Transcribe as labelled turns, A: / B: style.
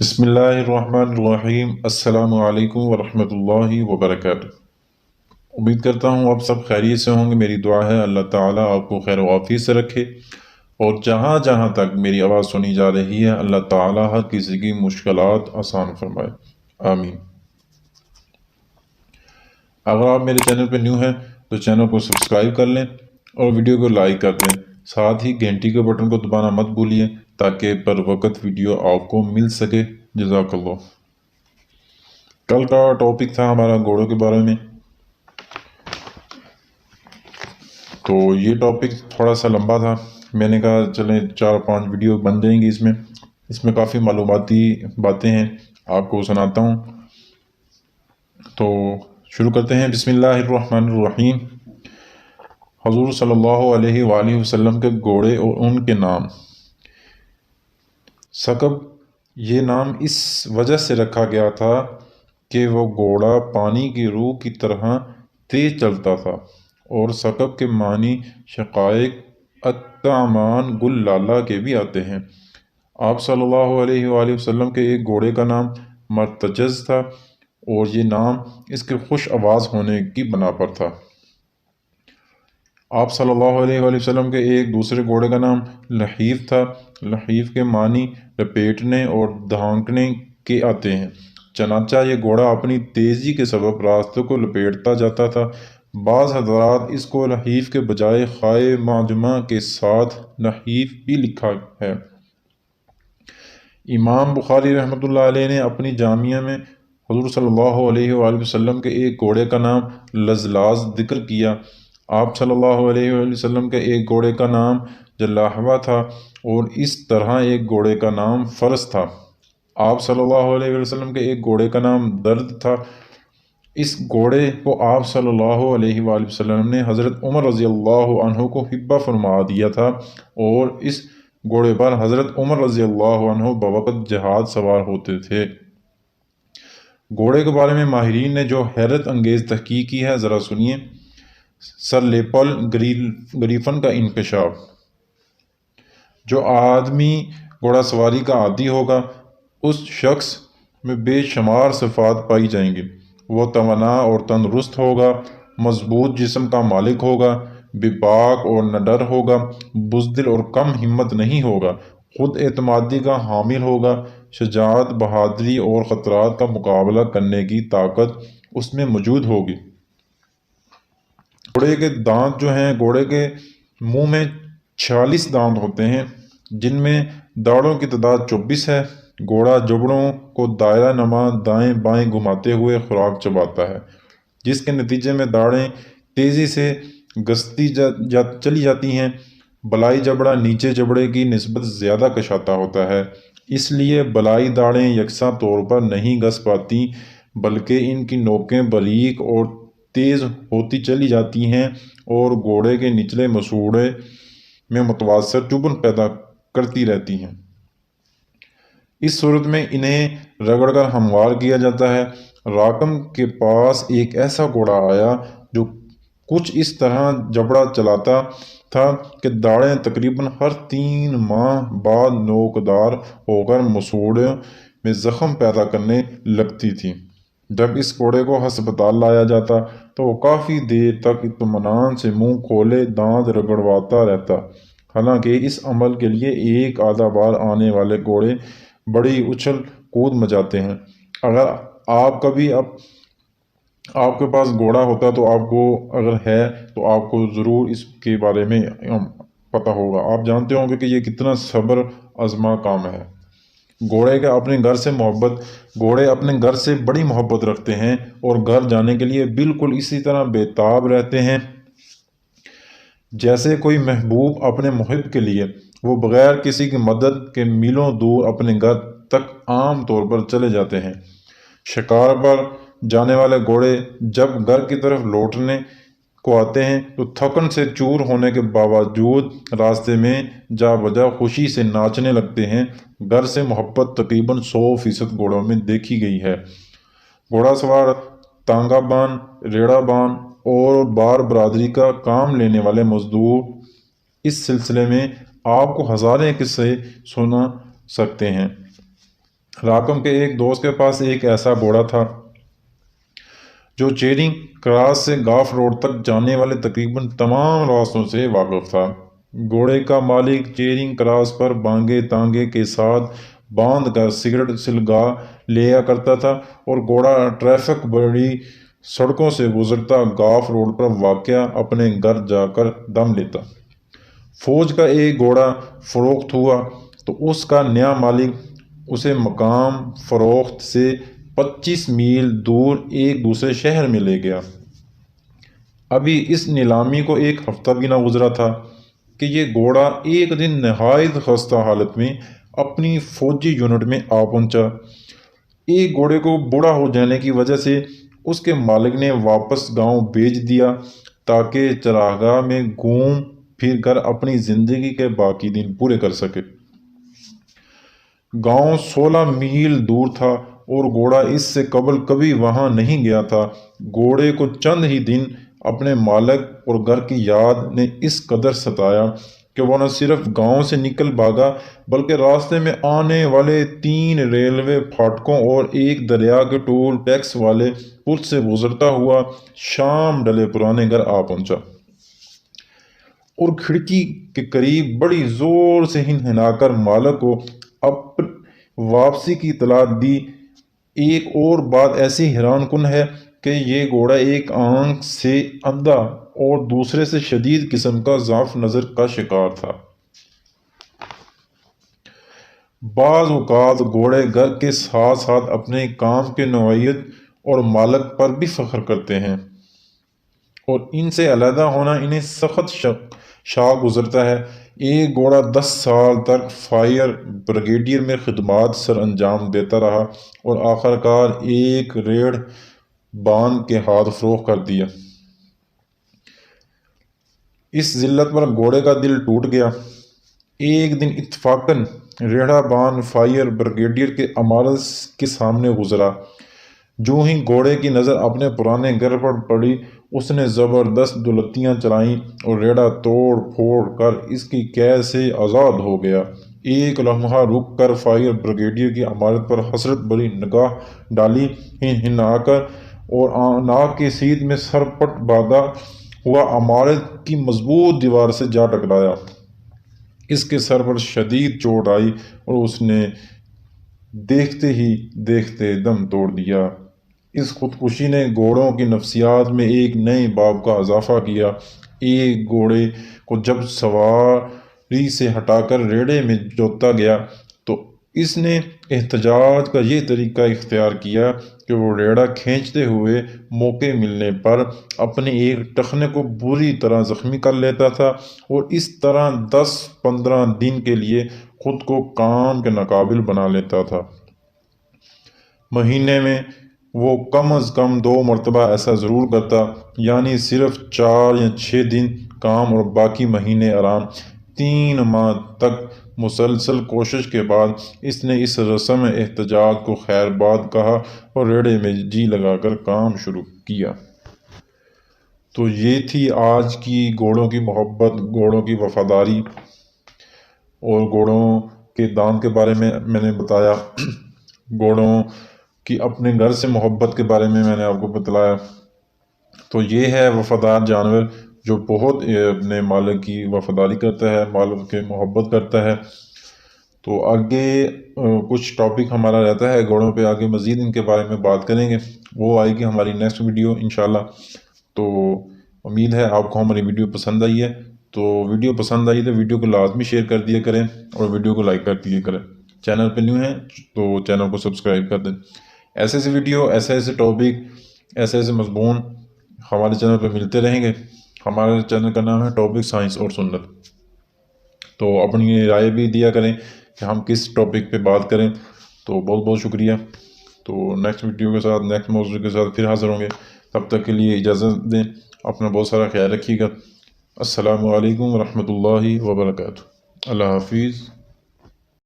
A: بسم اللہ الرحمن الرحیم۔ السلام علیکم ورحمۃ اللہ وبرکاتہ۔ امید کرتا ہوں آپ سب خیریت سے ہوں گے۔ میری دعا ہے اللہ تعالیٰ آپ کو خیر و عافیت سے رکھے، اور جہاں جہاں تک میری آواز سنی جا رہی ہے اللہ تعالیٰ ہر کسی کی مشکلات آسان فرمائے، آمین۔ اگر آپ میرے چینل پہ نیو ہیں تو چینل کو سبسکرائب کر لیں اور ویڈیو کو لائک کر دیں، ساتھ ہی گھنٹی کے بٹن کو دبانا مت بھولیے تاکہ پر وقت ویڈیو آپ کو مل سکے۔ جزاک اللہ۔ کل کا ٹاپک تھا ہمارا گھوڑوں کے بارے میں، تو یہ ٹاپک تھوڑا سا لمبا تھا، میں نے کہا چلیں 4-5 ویڈیو بن جائیں گی اس میں کافی معلوماتی باتیں ہیں، آپ کو سناتا ہوں۔ تو شروع کرتے ہیں۔ بسم اللہ الرحمن الرحیم۔ حضور صلی اللہ علیہ وآلہ وسلم کے گھوڑے اور ان کے نام۔ ثقب، یہ نام اس وجہ سے رکھا گیا تھا کہ وہ گھوڑا پانی کی روح کی طرح تیز چلتا تھا، اور ثقب کے معنی شقائق الطعمان گل لالہ کے بھی آتے ہیں۔ آپ صلی اللہ علیہ وآلہ وسلم کے ایک گھوڑے کا نام مرتجز تھا، اور یہ نام اس کے خوش آواز ہونے کی بنا پر تھا۔ آپ صلی اللہ علیہ وآلہ وسلم کے ایک دوسرے گھوڑے کا نام لحیف تھا۔ لحیف کے معنی لپیٹنے اور دھانکنے کے آتے ہیں، چنانچہ یہ گھوڑا اپنی تیزی کے سبب راستوں کو لپیٹتا جاتا تھا۔ بعض حضرات اس کو لحیف کے بجائے خائے معجمہ کے ساتھ نحیف بھی لکھا ہے۔ امام بخاری رحمۃ اللہ علیہ نے اپنی جامعہ میں حضور صلی اللہ علیہ وآلہ وسلم کے ایک گھوڑے کا نام لزلاز ذکر کیا۔ آپ صلی اللہ علیہ وآلہ وسلم کے ایک گھوڑے کا نام جلاحوہ تھا، اور اس طرح ایک گھوڑے کا نام فرس تھا۔ آپ صلی اللہ علیہ وآلہ وسلم کے ایک گھوڑے کا نام درد تھا۔ اس گھوڑے کو آپ صلی اللہ علیہ وآلہ وسلم نے حضرت عمر رضی اللہ عنہ کو ہبہ فرما دیا تھا، اور اس گھوڑے پر حضرت عمر رضی اللہ عنہ بوقت جہاد سوار ہوتے تھے۔ گھوڑے کے بارے میں ماہرین نے جو حیرت انگیز تحقیق کی ہے، ذرا سنیے۔ سر لیپل گریفن کا انکشاف۔ جو آدمی گھوڑا سواری کا عادی ہوگا اس شخص میں بے شمار صفات پائی جائیں گی۔ وہ توانا اور تندرست ہوگا، مضبوط جسم کا مالک ہوگا، بے باک اور نڈر ہوگا، بزدل اور کم ہمت نہیں ہوگا، خود اعتمادی کا حامل ہوگا، شجاعت، بہادری اور خطرات کا مقابلہ کرنے کی طاقت اس میں موجود ہوگی۔ گھوڑے کے دانت جو ہیں، گھوڑے کے منہ میں 46 دانت ہوتے ہیں، جن میں داڑھوں کی تعداد 24 ہے۔ گھوڑا جبڑوں کو دائرہ نما دائیں بائیں گھماتے ہوئے خوراک چباتا ہے، جس کے نتیجے میں داڑھیں تیزی سے گھستی چلی جاتی ہیں۔ بلائی جبڑا نیچے جبڑے کی نسبت زیادہ کشادہ ہوتا ہے، اس لیے بلائی داڑھیں یکساں طور پر نہیں گھس پاتی، بلکہ ان کی نوکیں باریک اور تیز ہوتی چلی جاتی ہیں اور گھوڑے کے نچلے مسوڑھے میں متواتر چبھن پیدا کرتی رہتی ہیں۔ اس صورت میں انہیں رگڑ کر ہموار کیا جاتا ہے۔ راکم کے پاس ایک ایسا گھوڑا آیا جو کچھ اس طرح جبڑا چلاتا تھا کہ داڑھیں تقریباً ہر 3 ماہ بعد نوکدار ہو کر مسوڑھوں میں زخم پیدا کرنے لگتی تھیں۔ جب اس گھوڑے کو ہسپتال لایا جاتا تو وہ کافی دیر تک اطمینان سے منہ کھولے دانت رگڑواتا رہتا، حالانکہ اس عمل کے لیے ایک آدھا بار آنے والے گھوڑے بڑی اچھل کود مچاتے ہیں۔ اگر آپ کبھی آپ کے پاس گھوڑا ہوتا تو آپ کو اگر ہے تو آپ کو ضرور اس کے بارے میں پتہ ہوگا، آپ جانتے ہوں گے کہ یہ کتنا صبر آزما کام ہے۔ گھوڑے اپنے گھر سے بڑی محبت رکھتے ہیں اور گھر جانے کے لیے بالکل اسی طرح بےتاب رہتے ہیں جیسے کوئی محبوب اپنے محب کے لیے۔ وہ بغیر کسی کی مدد کے میلوں دور اپنے گھر تک عام طور پر چلے جاتے ہیں۔ شکار پر جانے والے گھوڑے جب گھر کی طرف لوٹنے کو آتے ہیں تو تھکن سے چور ہونے کے باوجود راستے میں جا بجا خوشی سے ناچنے لگتے ہیں۔ گھر سے محبت تقریباً 100% گھوڑوں میں دیکھی گئی ہے۔ گھوڑا سوار، تانگا بان، ریڑھا بان اور بار برادری کا کام لینے والے مزدور اس سلسلے میں آپ کو ہزاریں قصے سنا سکتے ہیں۔ راکم کے ایک دوست کے پاس ایک ایسا گھوڑا تھا جو چیرنگ کراس سے گاف روڈ تک جانے والے تقریباً تمام راستوں سے واقف تھا۔ گھوڑے کا مالک چیرنگ کراس پر بانگے تانگے کے ساتھ باندھ کر سگریٹ سلگا لیا کرتا تھا اور گھوڑا ٹریفک بڑی سڑکوں سے گزرتا گاف روڈ پر واقع اپنے گھر جا کر دم لیتا۔ فوج کا ایک گھوڑا فروخت ہوا تو اس کا نیا مالک اسے مقام فروخت سے 25 میل دور ایک دوسرے شہر میں لے گیا۔ ابھی اس نیلامی کو ایک ہفتہ بھی نہ گزرا تھا کہ یہ گھوڑا ایک دن نہایت خستہ حالت میں اپنی فوجی یونٹ میں آ پہنچا۔ ایک گھوڑے کو بوڑھا ہو جانے کی وجہ سے اس کے مالک نے واپس گاؤں بھیج دیا تاکہ چراگاہ میں گھوم پھر کر اپنی زندگی کے باقی دن پورے کر سکے۔ گاؤں 16 میل دور تھا اور گھوڑا اس سے قبل کبھی وہاں نہیں گیا تھا۔ گھوڑے کو چند ہی دن اپنے مالک اور گھر کی یاد نے اس قدر ستایا کہ وہ نہ صرف گاؤں سے نکل بھاگا بلکہ راستے میں آنے والے 3 ریلوے پھاٹکوں اور ایک دریا کے ٹول ٹیکس والے پل سے گزرتا ہوا شام ڈلے پرانے گھر آ پہنچا اور کھڑکی کے قریب بڑی زور سے ہنہنا کر مالک کو اپنی واپسی کی اطلاع دی۔ ایک اور بات ایسی حیران کن ہے کہ یہ گھوڑا ایک آنکھ سے اندھا اور دوسرے سے شدید قسم کا ضعف نظر کا شکار تھا۔ بعض اوقات گھوڑے گھر کے ساتھ ساتھ اپنے کام کی نوعیت اور مالک پر بھی فخر کرتے ہیں اور ان سے علیحدہ ہونا انہیں سخت شاق گزرتا ہے۔ ایک گھوڑا 10 سال تک فائر بریگیڈیر میں خدمات سر انجام دیتا رہا اور آخرکار ایک ریڑھ باندھ کے ہاتھ فروخت کر دیا۔ اس ذلت پر گھوڑے کا دل ٹوٹ گیا۔ ایک دن اتفاقاً ریڑھا باندھ فائر بریگیڈیر کے عمارت کے سامنے گزرا۔ جو ہی گھوڑے کی نظر اپنے پرانے گھر پر پڑی اس نے زبردست دلتیاں چلائیں اور ریڑھا توڑ پھوڑ کر اس کی قید سے آزاد ہو گیا۔ ایک لمحہ رک کر فائر بریگیڈیر کی عمارت پر حسرت بھری نگاہ ڈالی، ہنہنا کر اور ناک کی سیدھ میں سر پٹ بھاگا ہوا عمارت کی مضبوط دیوار سے جا ٹکرایا۔ اس کے سر پر شدید چوٹ آئی اور اس نے دیکھتے ہی دیکھتے دم توڑ دیا۔ اس خودکشی نے گھوڑوں کی نفسیات میں ایک نئے باب کا اضافہ کیا۔ ایک گھوڑے کو جب سواری سے ہٹا کر ریڑھے میں جوتا گیا تو اس نے احتجاج کا یہ طریقہ اختیار کیا کہ وہ ریڑھا کھینچتے ہوئے موقع ملنے پر اپنے ایک ٹخنے کو بری طرح زخمی کر لیتا تھا اور اس طرح 10-15 دن کے لیے خود کو کام کے ناقابل بنا لیتا تھا۔ مہینے میں وہ کم از کم 2 مرتبہ ایسا ضرور کرتا، یعنی صرف 4 یا 6 دن کام اور باقی مہینے آرام۔ 3 ماہ تک مسلسل کوشش کے بعد اس نے اس رسم احتجاج کو خیر باد کہا اور ریڑھے میں جی لگا کر کام شروع کیا۔ تو یہ تھی آج کی گھوڑوں کی محبت، گھوڑوں کی وفاداری اور گھوڑوں کے دام کے بارے میں نے بتایا۔ گھوڑوں کی اپنے گھر سے محبت کے بارے میں نے آپ کو بتلایا۔ تو یہ ہے وفادار جانور جو بہت اپنے مالک کی وفاداری کرتا ہے، مالک کے محبت کرتا ہے۔ تو آگے کچھ ٹاپک ہمارا رہتا ہے گھوڑوں پہ، آگے مزید ان کے بارے میں بات کریں گے، وہ آئے گی ہماری نیکسٹ ویڈیو انشاءاللہ۔ تو امید ہے آپ کو ہماری ویڈیو پسند آئی ہے۔ تو ویڈیو پسند آئی تو ویڈیو کو لازمی شیئر کر دیا کریں اور ویڈیو کو لائک کر دیا کریں۔ چینل پہ نیو ہیں تو چینل کو سبسکرائب کر دیں۔ ایسے ویڈیو، ایسے ٹاپک، ایسے مضمون ہمارے چینل پہ ملتے رہیں گے۔ ہمارے چینل کا نام ہے ٹاپک سائنس اور سنت۔ تو اپنی رائے بھی دیا کریں کہ ہم کس ٹاپک پہ بات کریں۔ تو بہت بہت شکریہ۔ تو نیکسٹ ویڈیو کے ساتھ، نیکسٹ موضوع کے ساتھ پھر حاضر ہوں گے۔ تب تک کے لیے اجازت دیں، اپنا بہت سارا خیال رکھیے گا۔ السلام علیکم ورحمۃ اللہ وبرکاتہ۔ اللہ حافظ۔